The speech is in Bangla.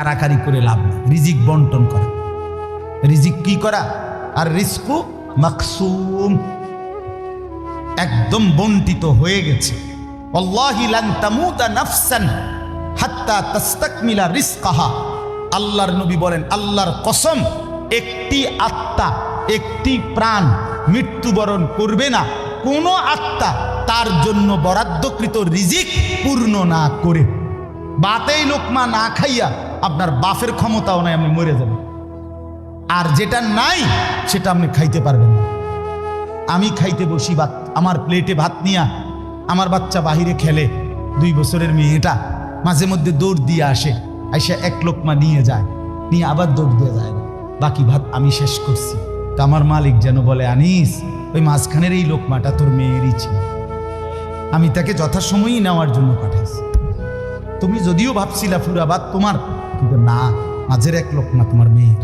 কারাকারি করে লাভ নেই। রিজিক বন্টন করা, রিজিক কি করা, আর রিজকু মাকসুম, একদম বন্টিত হয়ে গেছে। আল্লাহি লান তামুতা নাফসান হাত্তা তাস্তাকমিলা রিজকাহা। আল্লাহর নবী বলেন, আল্লাহর কসম, একটি আত্মা, একটি প্রাণ মৃত্যুবরণ করবে না কোন আত্মা তার জন্য বরাদ্দকৃত রিজিক পূর্ণ না করে। বাতেই লোকমা না খাইয়া আপনার বাফের ক্ষমতাও নাই, আপনি মরে যাবেন। আর যেটা নাই সেটা আপনি খাইতে পারবেন না। আমি খাইতে বসি ভাত, আমার প্লেটে ভাত নিয়া আমার বাচ্চা বাহিরে খেলে, 2 বছরের মেয়েটা মাঝে মধ্যে দৌড় দিয়ে আসে, আইসা এক লোকমা নিয়ে যায়, নিয়ে আবার দৌড় দিয়ে যায়, বাকি ভাত আমি শেষ করছি। তা আমার মালিক যেন বলে, আনিস, ওই মাঝখানের এই লোকমাটা তোর মেয়েরই ছিল, আমি তাকে যথাসময়ই নেওয়ার জন্য পাঠাইছি। তুমি যদিও ভাবছিলা পুরা ভাত তোমার, কিন্তু না, মাঝের এক লোকমা তোমার মেয়ের।